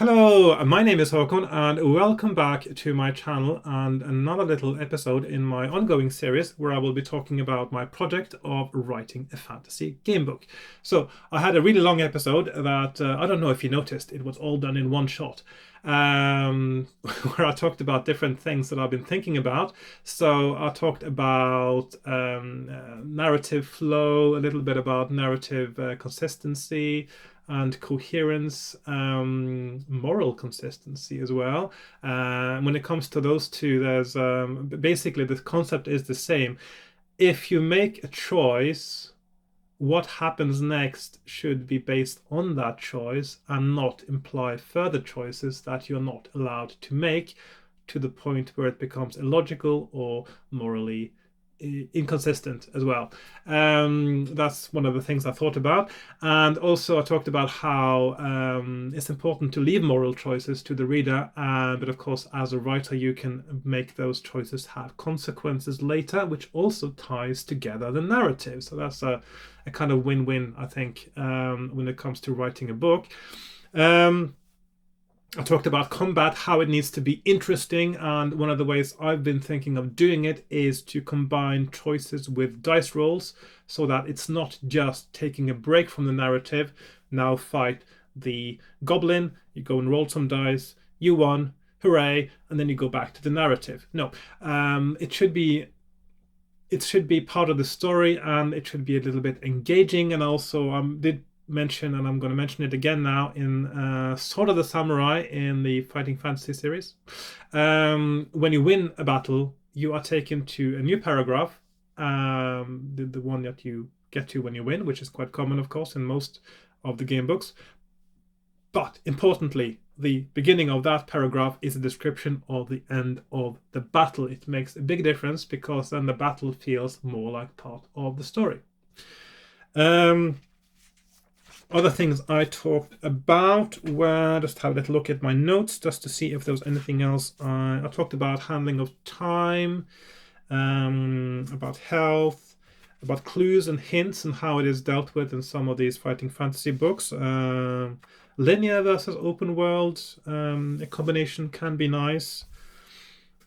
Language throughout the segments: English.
Hello, my name is Hakon, and welcome back to my channel and another little episode in my ongoing series where I will be talking about my project of writing a fantasy game book. So I had a really long episode that I don't know if you noticed, it was all done in one shot. Where I talked about different things that I've been thinking about. So I talked about narrative flow, a little bit about narrative consistency and coherence, moral consistency as well. When it comes to those two, there's basically the concept is the same. If you make a choice, what happens next should be based on that choice and not imply further choices that you're not allowed to make to the point where it becomes illogical or morally inconsistent as well. That's one of the things I thought about. And also I talked about how it's important to leave moral choices to the reader, but of course as a writer you can make those choices have consequences later, which also ties together the narrative. So that's a kind of win-win, I think, when it comes to writing a book. I talked about combat, how it needs to be interesting, and one of the ways I've been thinking of doing it is to combine choices with dice rolls so that it's not just taking a break from the narrative. Now fight the goblin, you go and roll some dice, you won, hooray, and then you go back to the narrative. No, it should be part of the story, and it should be a little bit engaging. And also did mention, and I'm going to mention it again now, in Sword of the Samurai in the Fighting Fantasy series. When you win a battle, you are taken to a new paragraph, the one that you get to when you win, which is quite common, of course, in most of the game books. But importantly, the beginning of that paragraph is a description of the end of the battle. It makes a big difference because then the battle feels more like part of the story. Other things I talked about were, just have a little look at my notes just to see if there was anything else. I talked about handling of time, about health, about clues and hints and how it is dealt with in some of these fighting fantasy books. Linear versus open world, a combination can be nice.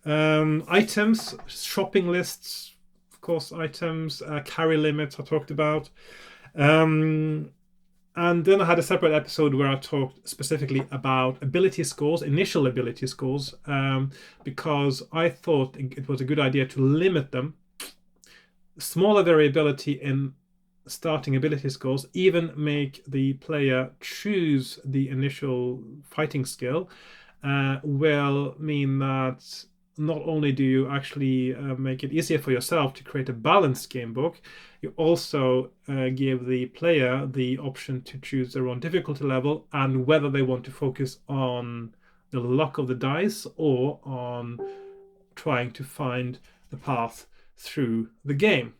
Items, shopping lists, of course, items, carry limits I talked about. And then I had a separate episode where I talked specifically about ability scores, initial ability scores, because I thought it was a good idea to limit them. Smaller variability in starting ability scores, even make the player choose the initial fighting skill, will mean that not only do you actually make it easier for yourself to create a balanced game book, you also give the player the option to choose their own difficulty level and whether they want to focus on the luck of the dice or on trying to find the path through the game.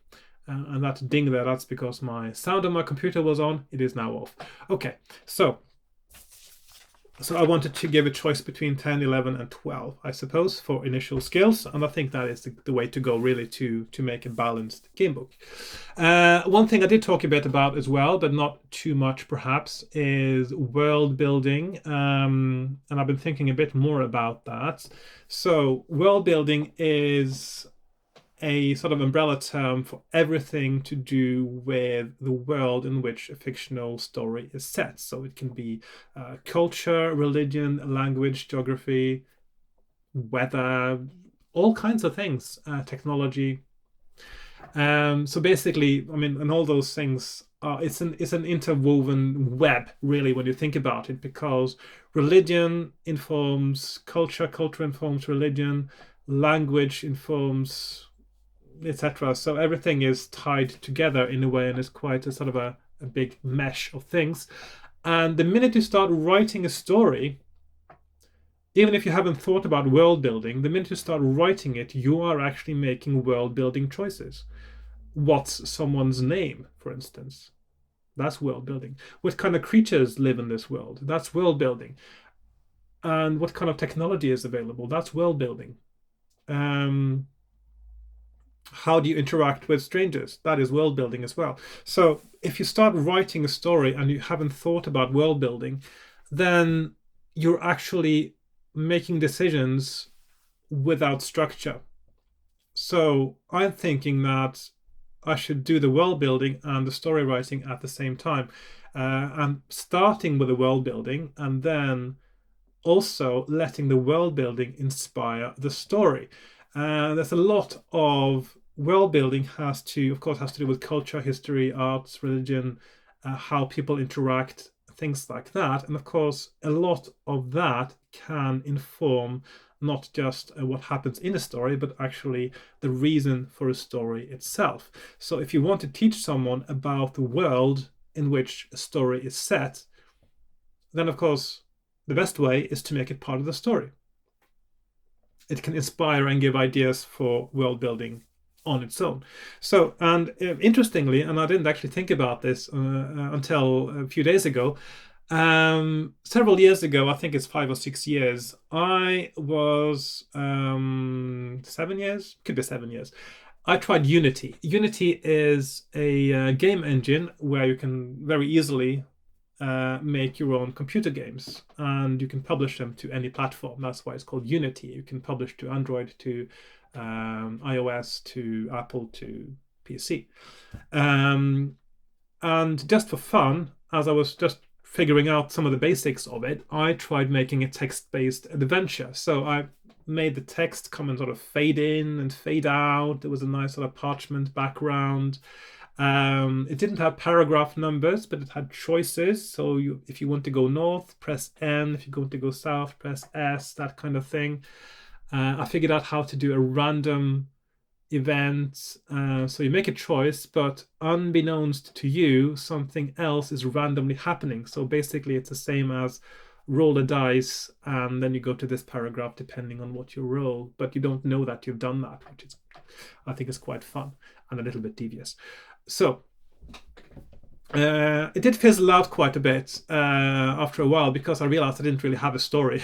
And that ding there, that's because my sound on my computer was on. It is now off. Okay, so I wanted to give a choice between 10, 11, and 12, I suppose, for initial skills. And I think that is the way to go, really, to make a balanced game book. One thing I did talk a bit about as well, but not too much perhaps, is world building. And I've been thinking a bit more about that. So world building is a sort of umbrella term for everything to do with the world in which a fictional story is set. So it can be culture, religion, language, geography, weather, all kinds of things, technology. So basically, I mean, and all those things, it's an interwoven web, really, when you think about it, because religion informs culture, culture informs religion, language informs etc. So everything is tied together in a way, and it's quite a sort of a big mesh of things. And the minute you start writing a story, even if you haven't thought about world building, the minute you start writing it, you are actually making world building choices. What's someone's name, for instance? That's world building. What kind of creatures live in this world? That's world building. And what kind of technology is available? That's world building. How do you interact with strangers? That is world building as well. So if you start writing a story and you haven't thought about world building, then you're actually making decisions without structure. So I'm thinking that I should do the world building and the story writing at the same time. And starting with the world building and then also letting the world building inspire the story. There's a lot of world building of course, has to do with culture, history, arts, religion, how people interact, things like that. And of course, a lot of that can inform not just what happens in a story, but actually the reason for a story itself. So if you want to teach someone about the world in which a story is set, then of course the best way is to make it part of the story. It can inspire and give ideas for world building on its own. So, and interestingly, and I didn't actually think about this until a few days ago. Several years ago, I think it's 5 or 6 years, I was 7 years, could be 7 years. I tried Unity. Unity is a game engine where you can very easily make your own computer games, and you can publish them to any platform. That's why it's called Unity. You can publish to Android, to iOS, to Apple, to PC. And just for fun, as I was just figuring out some of the basics of it, I tried making a text-based adventure. So I made the text come and sort of fade in and fade out. There was a nice sort of parchment background. It didn't have paragraph numbers, but it had choices. So if you want to go north, press N. If you want to go south, press S, that kind of thing. I figured out how to do a random event. So you make a choice, but unbeknownst to you, something else is randomly happening. So basically, it's the same as roll a dice, and then you go to this paragraph depending on what you roll, but you don't know that you've done that, which is, I think, is quite fun and a little bit devious. So it did fizzle out quite a bit after a while, because I realized I didn't really have a story.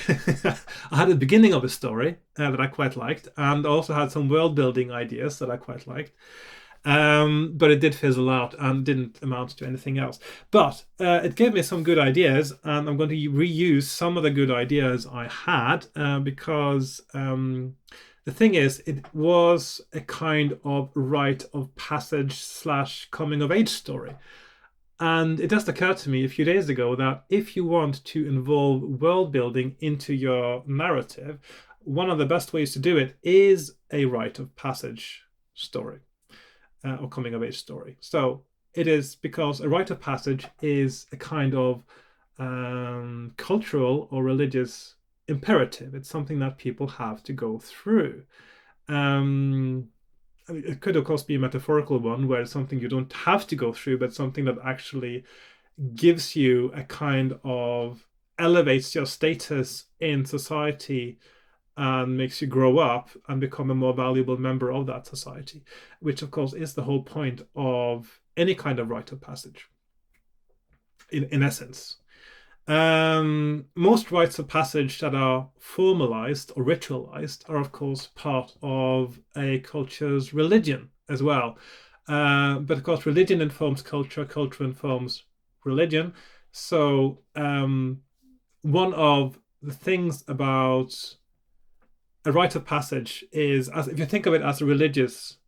I had the beginning of a story that I quite liked, and also had some world building ideas that I quite liked. But it did fizzle out and didn't amount to anything else. But it gave me some good ideas, and I'm going to reuse some of the good ideas I had, because the thing is, it was a kind of rite of passage slash coming of age story. And it just occurred to me a few days ago that if you want to involve world building into your narrative, one of the best ways to do it is a rite of passage story, or coming of age story. So it is because a rite of passage is a kind of cultural or religious imperative. It's something that people have to go through. It could, of course, be a metaphorical one where it's something you don't have to go through, but something that actually gives you a kind of elevates your status in society and makes you grow up and become a more valuable member of that society, which, of course, is the whole point of any kind of rite of passage, in essence. Most rites of passage that are formalized or ritualized are, of course, part of a culture's religion as well. But of course, religion informs culture, culture informs religion. So one of the things about a rite of passage is, as if you think of it as a religious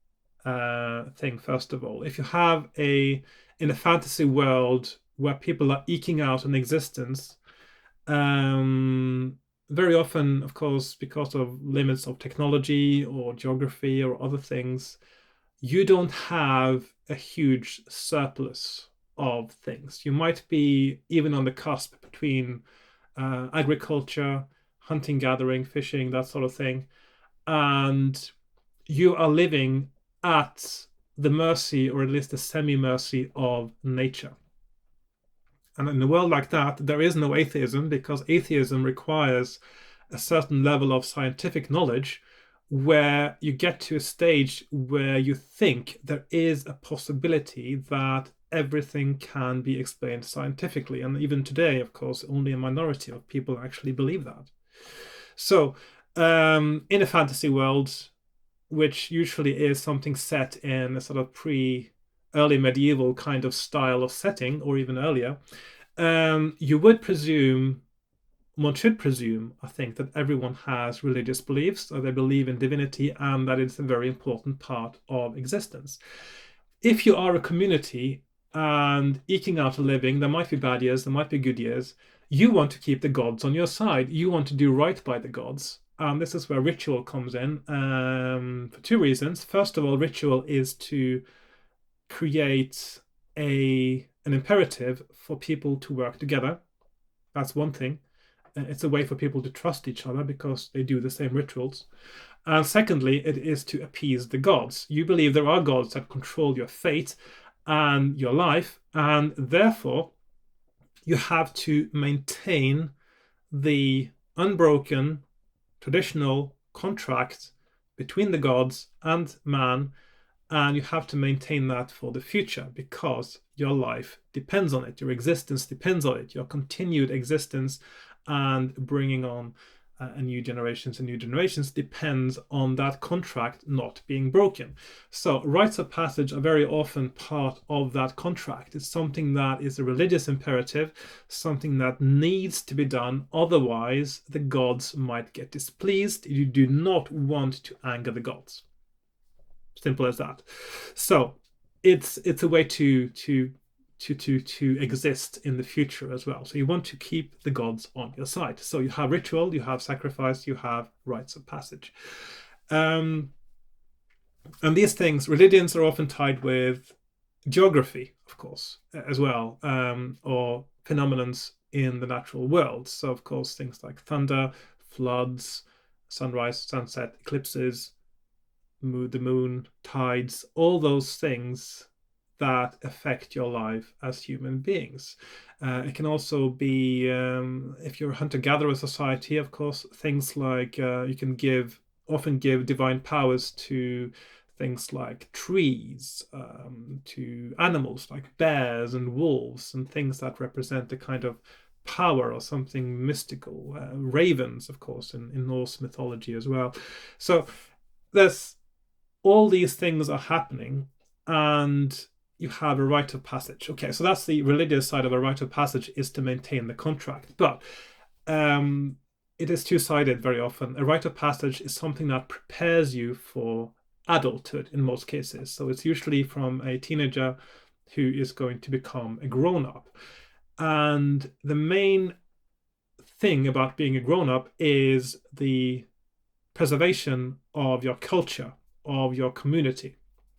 thing, first of all, if you have in a fantasy world where people are eking out an existence, very often, of course, because of limits of technology or geography or other things, you don't have a huge surplus of things. You might be even on the cusp between agriculture, hunting, gathering, fishing, that sort of thing, and you are living at the mercy, or at least the semi-mercy, of nature. And in a world like that, there is no atheism, because atheism requires a certain level of scientific knowledge where you get to a stage where you think there is a possibility that everything can be explained scientifically. And even today, of course, only a minority of people actually believe that. So in a fantasy world, which usually is something set in a sort of early medieval kind of style of setting, or even earlier, you would presume one should presume, I think, that everyone has religious beliefs, or they believe in divinity, and that it's a very important part of existence. If you are a community and eking out a living, there might be bad years, there might be good years. You want to keep the gods on your side. You want to do right by the gods. This is where ritual comes in for two reasons. First of all, ritual is to create an imperative for people to work together. That's one thing. It's a way for people to trust each other because they do the same rituals. And secondly, it is to appease the gods. You believe there are gods that control your fate and your life, and therefore you have to maintain the unbroken traditional contract between the gods and man, and you have to maintain that for the future because your life depends on it, your existence depends on it, your continued existence and bringing on new generations depends on that contract not being broken. So rites of passage are very often part of that contract. It's something that is a religious imperative, something that needs to be done. Otherwise, the gods might get displeased. You do not want to anger the gods. Simple as that. So it's a way to exist in the future as well. So you want to keep the gods on your side. So you have ritual, you have sacrifice, you have rites of passage. And these things, religions are often tied with geography, of course, as well, or phenomenons in the natural world. So, of course, things like thunder, floods, sunrise, sunset, eclipses, the moon, tides, all those things that affect your life as human beings. It can also be, if you're a hunter-gatherer society, of course, things like you can often give divine powers to things like trees, to animals like bears and wolves, and things that represent a kind of power or something mystical. Ravens, of course, in Norse mythology as well. So there's all these things are happening, and you have a rite of passage. Okay, so that's the religious side of a rite of passage, is to maintain the contract. But it is two-sided very often. A rite of passage is something that prepares you for adulthood in most cases. So it's usually from a teenager who is going to become a grown-up. And the main thing about being a grown-up is the preservation of your culture, of your community.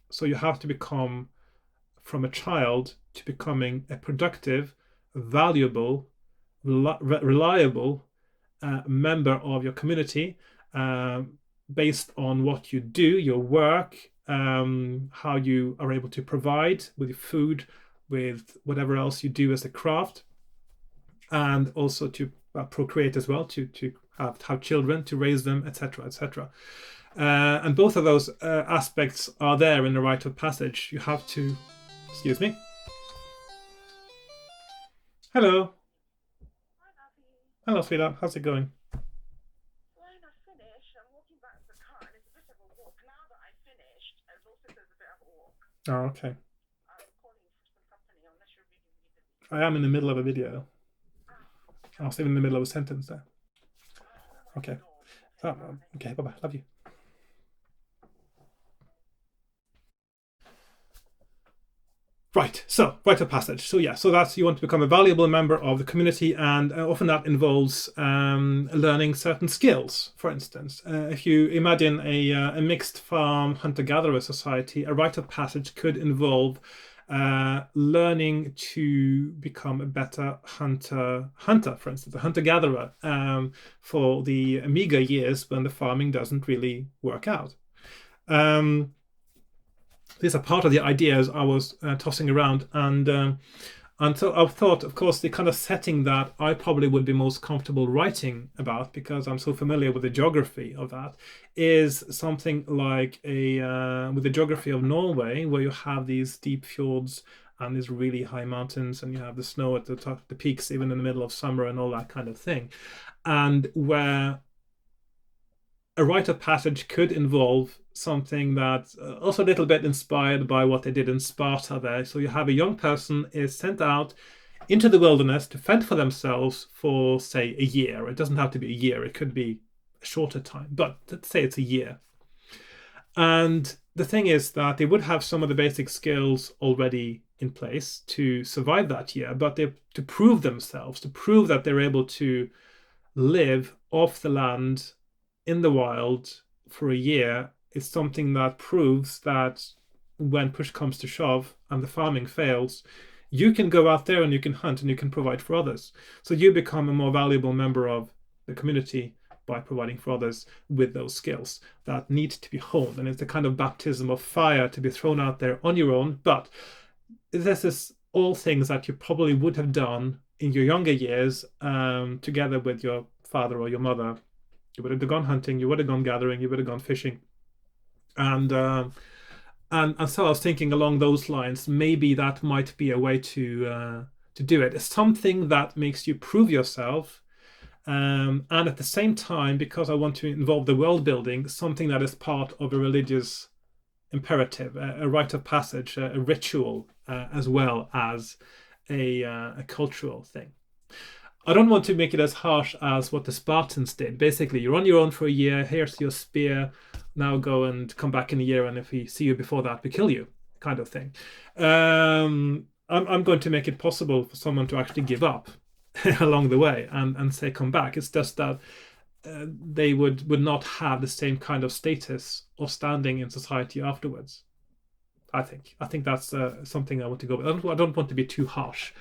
So you have to become, from a child to becoming a productive, valuable, reliable member of your community, based on what you do, your work, how you are able to provide with your food, with whatever else you do as a craft, and also to procreate as well, to have children, to raise them, etc., etc. And both of those aspects are there in the rite of passage. You have to... Excuse me. Hello. Hello, sweetheart. How's it going? Fine, I finished. I'm walking back to the car, and it's a bit of a walk. Now that I've finished, as also there's a bit of a walk. Oh, okay. I'm calling for some company, unless you're really, really busy. I am in the middle of a video. I was even in the middle of a sentence there. Oh my Okay. God. Okay, bye-bye. Love you. Right, so rite of passage. So yeah, so that's, you want to become a valuable member of the community, and often that involves learning certain skills. For instance, if you imagine a mixed farm hunter-gatherer society, a rite of passage could involve learning to become a better hunter, for instance, a hunter-gatherer, for the meager years when the farming doesn't really work out. These are part of the ideas I was tossing around, and so I thought, of course, the kind of setting that I probably would be most comfortable writing about, because I'm so familiar with the geography of that, is something like with the geography of Norway, where you have these deep fjords and these really high mountains, and you have the snow at the top, the peaks, even in the middle of summer, and all that kind of thing, and where a rite of passage could involve something that's also a little bit inspired by what they did in Sparta there. So you have a young person is sent out into the wilderness to fend for themselves for, say, a year. It doesn't have to be a year, it could be a shorter time, but let's say it's a year. And the thing is that they would have some of the basic skills already in place to survive that year, but to prove themselves, to prove that they're able to live off the land in the wild for a year is something that proves that when push comes to shove and the farming fails, you can go out there and you can hunt and you can provide for others. So you become a more valuable member of the community by providing for others with those skills that need to be honed. And it's a kind of baptism of fire to be thrown out there on your own. But this is all things that you probably would have done in your younger years, together with your father or your mother. You would have gone hunting, you would have gone gathering, you would have gone fishing. And so I was thinking along those lines, maybe that might be a way to do it. It's something that makes you prove yourself. And at the same time, because I want to involve the world building, something that is part of a religious imperative, a rite of passage, a ritual, as well as a cultural thing. I don't want to make it as harsh as what the Spartans did. Basically, you're on your own for a year. Here's your spear. Now go and come back in a year, and if we see you before that, we kill you, kind of thing. I'm going to make it possible for someone to actually give up along the way and say come back. It's just that they would not have the same kind of status or standing in society afterwards. I think that's something I want to go with. I don't want to be too harsh.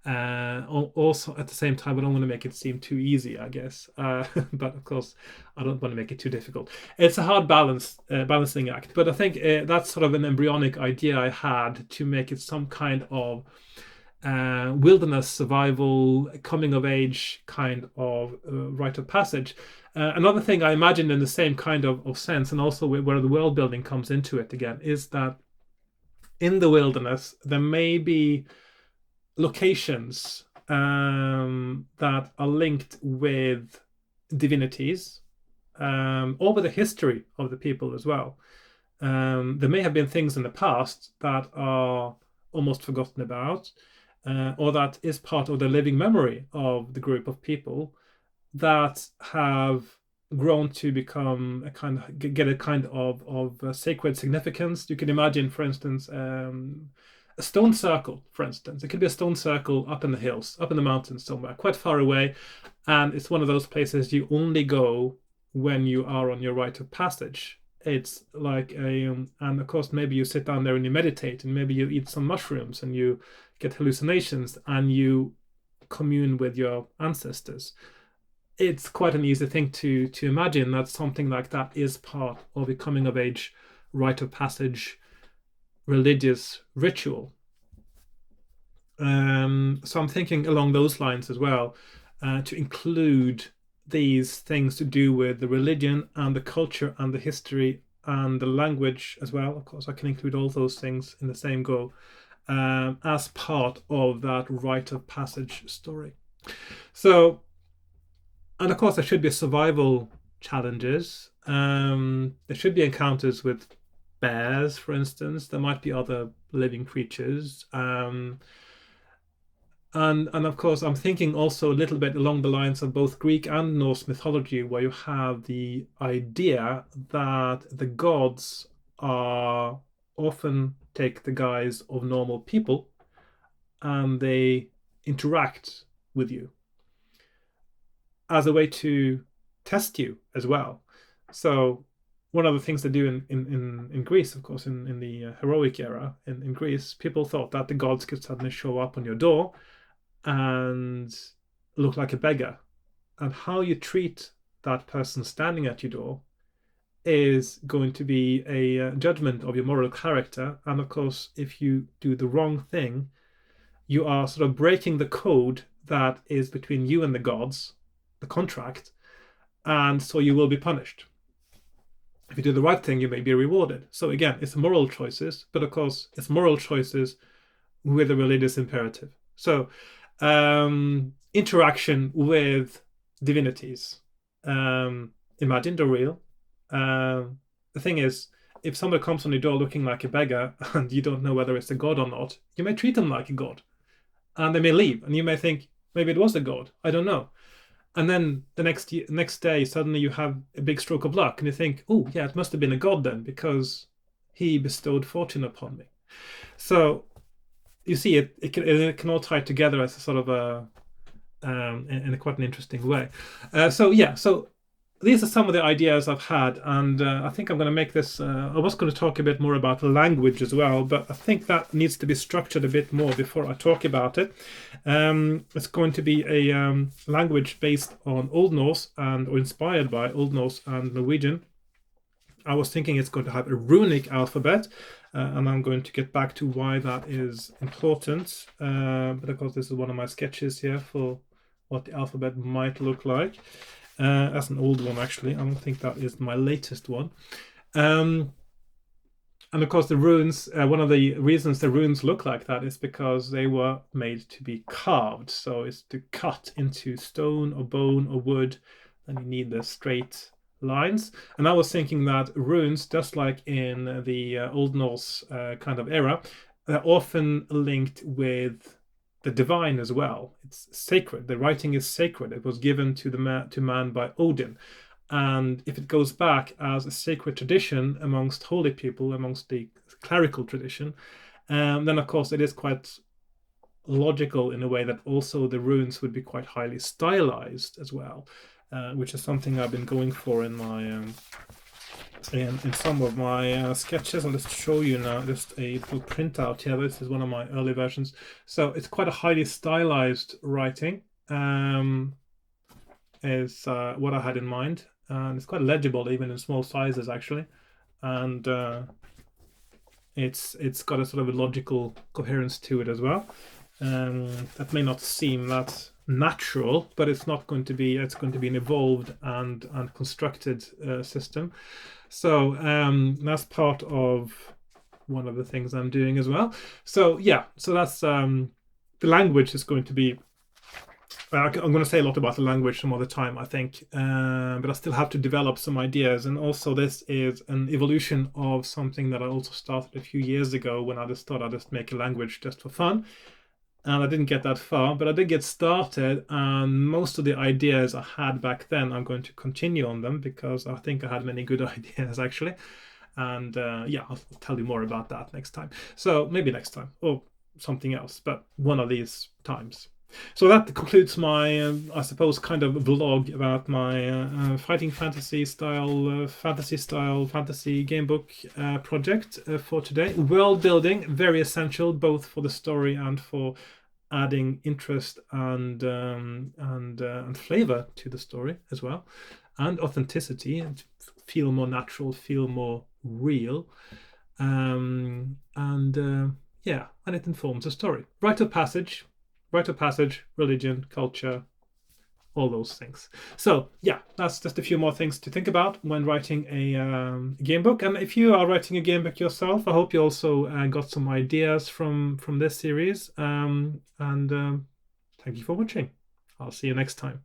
Also, at the same time, I don't want to make it seem too easy, I guess. But of course, I don't want to make it too difficult. It's a hard balancing act. But I think that's sort of an embryonic idea I had to make it some kind of wilderness survival, coming of age kind of rite of passage. Another thing I imagined in the same kind of sense, and also where the world building comes into it again, is that in the wilderness there may be locations that are linked with divinities, or with the history of the people as well. There may have been things in the past that are almost forgotten about, or that is part of the living memory of the group of people that have grown to become a kind of get a kind of sacred significance. You can imagine, for instance, a stone circle, for instance. It could be a stone circle up in the hills, up in the mountains somewhere, quite far away. And it's one of those places you only go when you are on your rite of passage. It's like and of course, maybe you sit down there and you meditate, and maybe you eat some mushrooms and you get hallucinations and you commune with your ancestors. It's quite an easy thing to imagine that something like that is part of a coming of age rite of passage religious ritual. So I'm thinking along those lines as well, to include these things to do with the religion and the culture and the history and the language as well. Of course, I can include all those things in the same go, as part of that rite of passage story. So, and of course, there should be survival challenges. There should be encounters with bears, for instance. There might be other living creatures. And of course, I'm thinking also a little bit along the lines of both Greek and Norse mythology, where you have the idea that the gods are often take the guise of normal people and they interact with you as a way to test you as well. So one of the things they do in Greece, of course, in the heroic era in Greece, people thought that the gods could suddenly show up on your door and look like a beggar. And how you treat that person standing at your door is going to be a judgment of your moral character. And of course, if you do the wrong thing, you are sort of breaking the code that is between you and the gods, the contract, and so you will be punished. If you do the right thing, you may be rewarded. So again, it's moral choices, but of course, it's moral choices with a religious imperative. So interaction with divinities, imagined or real. The thing is, if somebody comes on your door looking like a beggar and you don't know whether it's a god or not, you may treat them like a god. and they may leave, and you may think maybe it was a god. I don't know. And then the next day, suddenly you have a big stroke of luck, and you think, oh yeah, it must have been a god then, because he bestowed fortune upon me. So you see, it can all tie together as a sort of a in a quite an interesting way. So yeah, so these are some of the ideas I've had, and I think I'm going to make this. I was going to talk a bit more about language as well, but I think that needs to be structured a bit more before I talk about it. It's going to be a language based on Old Norse or inspired by Old Norse and Norwegian. I was thinking it's going to have a runic alphabet, and I'm going to get back to why that is important. But of course, this is one of my sketches here for what the alphabet might look like. That's an old one, actually. I don't think that is my latest one. And of course, the runes, one of the reasons the runes look like that is because they were made to be carved. So it's to cut into stone or bone or wood, and you need the straight lines. And I was thinking that runes, just like in the Old Norse kind of era, are often linked with the divine as well. It's sacred. The writing is sacred. It was given to man by Odin. And if it goes back as a sacred tradition amongst holy people, amongst the clerical tradition, then of course it is quite logical in a way that also the runes would be quite highly stylized as well, which is something I've been going for in my in some of my sketches. I'll just show you now just a little printout here. This is one of my early versions. So it's quite a highly stylized writing, is what I had in mind. And it's quite legible even in small sizes, actually. And it's got a sort of a logical coherence to it as well. That may not seem that natural, but it's not going to be. It's going to be an evolved and constructed system. So that's part of one of the things I'm doing as well. So yeah, so that's the language is going to be. I'm going to say a lot about the language some other time, I think, but I still have to develop some ideas. And also, this is an evolution of something that I also started a few years ago when I just thought I'd just make a language just for fun. And I didn't get that far, but I did get started. And most of the ideas I had back then, I'm going to continue on them because I think I had many good ideas, actually. And yeah, I'll tell you more about that next time. So maybe next time or something else, but one of these times. So that concludes my, I suppose, kind of vlog about my fighting fantasy game book project for today. World building, very essential, both for the story and for adding interest and flavor to the story as well, and authenticity, and feel more natural, feel more real, yeah, and it informs the story. Rite of passage, religion, culture, all those things. So yeah, that's just a few more things to think about when writing a game book. And if you are writing a game book yourself, I hope you also got some ideas from this series. Thank you for watching. I'll see you next time.